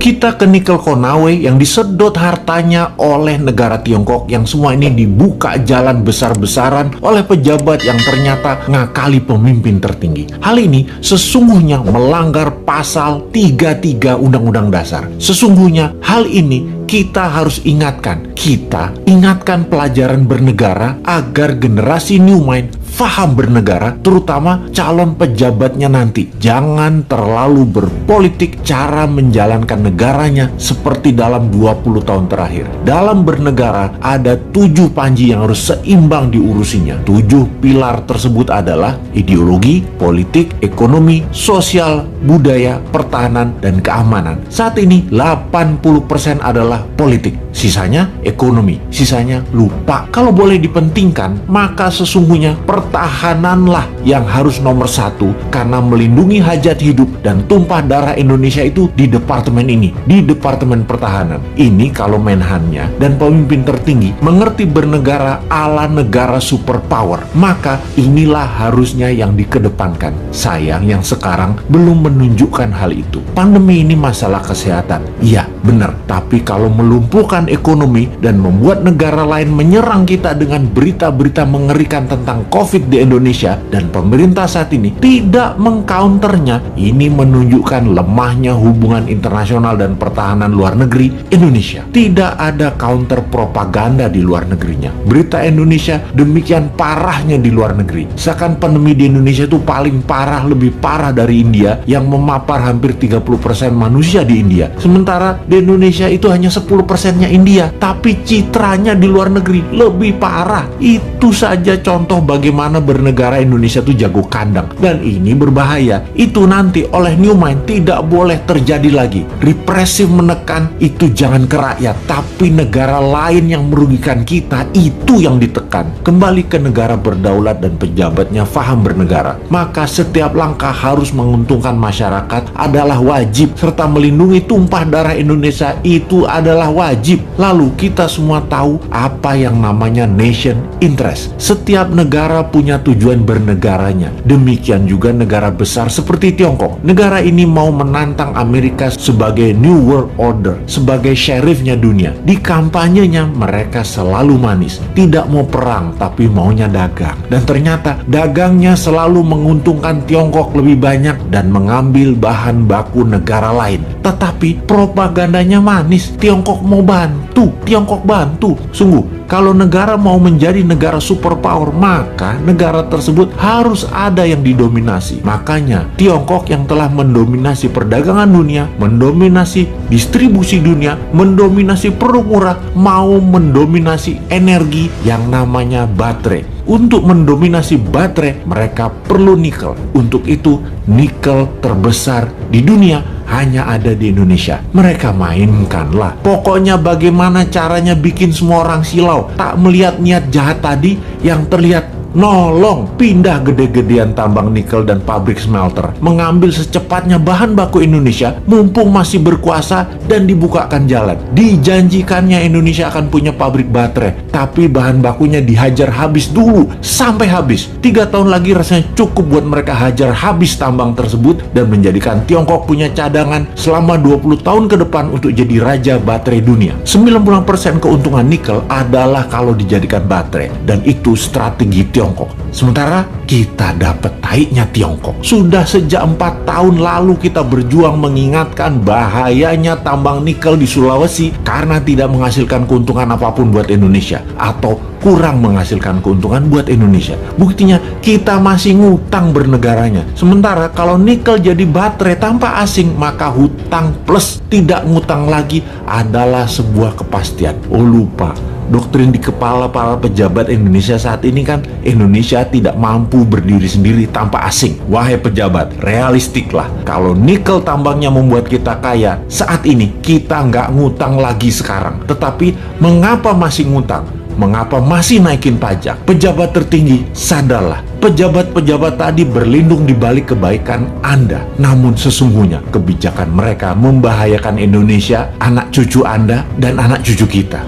Kita ke nikel Konawe yang disedot hartanya oleh negara Tiongkok, yang semua ini dibuka jalan besar-besaran oleh pejabat yang ternyata ngakali pemimpin tertinggi. Hal ini sesungguhnya melanggar pasal 33 Undang-Undang Dasar. Sesungguhnya hal ini kita harus ingatkan. Kita ingatkan pelajaran bernegara agar generasi New Mind faham bernegara, terutama calon pejabatnya nanti. Jangan terlalu berpolitik cara menjalankan negaranya seperti dalam 20 tahun terakhir. Dalam bernegara ada 7 panji yang harus seimbang diurusinya. 7 pilar tersebut adalah ideologi, politik, ekonomi, sosial, budaya, pertahanan, dan keamanan. Saat ini 80% adalah politik, sisanya ekonomi, sisanya lupa. Kalau boleh dipentingkan, maka sesungguhnya pertahananlah yang harus nomor 1, karena melindungi hajat hidup dan tumpah darah Indonesia itu di departemen ini, di Departemen Pertahanan. Ini kalau Menhannya dan pemimpin tertinggi mengerti bernegara ala negara superpower, maka inilah harusnya yang dikedepankan. Sayang yang sekarang belum menunjukkan hal itu. Pandemi ini masalah kesehatan, iya benar, tapi kalau melumpuhkan ekonomi dan membuat negara lain menyerang kita dengan berita-berita mengerikan tentang COVID di Indonesia, dan pemerintah saat ini tidak mengcounternya, ini menunjukkan lemahnya hubungan internasional dan pertahanan luar negeri Indonesia. Tidak ada counter propaganda di luar negerinya. Berita Indonesia demikian parahnya di luar negeri. Seakan pandemi di Indonesia itu paling parah, lebih parah dari India yang memapar hampir 30% manusia di India. Sementara di Indonesia itu hanya 10%-nya India, tapi citranya di luar negeri lebih parah. Itu saja contoh bagaimana bernegara Indonesia itu jago kandang, dan ini berbahaya. Itu nanti oleh New Mind tidak boleh terjadi lagi. Represif menekan itu jangan ke rakyat, tapi negara lain yang merugikan kita itu yang ditekan. Kembali ke negara berdaulat dan pejabatnya faham bernegara, maka setiap langkah harus menguntungkan masyarakat adalah wajib, serta melindungi tumpah darah Indonesia itu adalah wajib. Lalu kita semua tahu apa yang namanya nation interest. Setiap negara punya tujuan bernegaranya. Demikian juga negara besar seperti Tiongkok. Negara ini mau menantang Amerika sebagai New World Order, sebagai sheriffnya dunia. Di kampanyenya mereka selalu manis, tidak mau perang tapi maunya dagang. Dan ternyata dagangnya selalu menguntungkan Tiongkok lebih banyak dan mengambil bahan baku negara lain. Tetapi propagandanya manis, Tiongkok mau bantu, Tiongkok bantu. Sungguh, kalau negara mau menjadi negara superpower, maka negara tersebut harus ada yang didominasi. Makanya Tiongkok yang telah mendominasi perdagangan dunia, mendominasi distribusi dunia, mendominasi produk murah, mau mendominasi energi yang namanya baterai. Untuk mendominasi baterai, mereka perlu nikel. Untuk itu, nikel terbesar di dunia hanya ada di Indonesia. Mereka mainkanlah. Pokoknya bagaimana caranya bikin semua orang silau, tak melihat niat jahat tadi yang terlihat nolong pindah gede-gedean tambang nikel dan pabrik smelter, mengambil secepatnya bahan baku Indonesia mumpung masih berkuasa dan dibukakan jalan. Dijanjikannya Indonesia akan punya pabrik baterai, tapi bahan bakunya dihajar habis dulu sampai habis. 3 tahun lagi rasanya cukup buat mereka hajar habis tambang tersebut dan menjadikan Tiongkok punya cadangan selama 20 tahun ke depan untuk jadi raja baterai dunia. 90% keuntungan nikel adalah kalau dijadikan baterai, dan itu strategi Tiongkok. Sementara kita dapat taiknya Tiongkok. Sudah sejak 4 tahun lalu kita berjuang mengingatkan bahayanya tambang nikel di Sulawesi karena tidak menghasilkan keuntungan apapun buat Indonesia, atau kurang menghasilkan keuntungan buat Indonesia. Buktinya kita masih ngutang bernegaranya. Sementara kalau nikel jadi baterai tanpa asing, maka hutang plus tidak ngutang lagi adalah sebuah kepastian. Oh lupa, doktrin di kepala para pejabat Indonesia saat ini kan Indonesia tidak mampu berdiri sendiri tanpa asing. Wahai pejabat, realistiklah. Kalau nikel tambangnya membuat kita kaya, saat ini kita nggak ngutang lagi sekarang. Tetapi mengapa masih ngutang? Mengapa masih naikin pajak? Pejabat tertinggi, sadarlah. Pejabat-pejabat tadi berlindung di balik kebaikan Anda. Namun sesungguhnya kebijakan mereka membahayakan Indonesia, anak cucu Anda, dan anak cucu kita.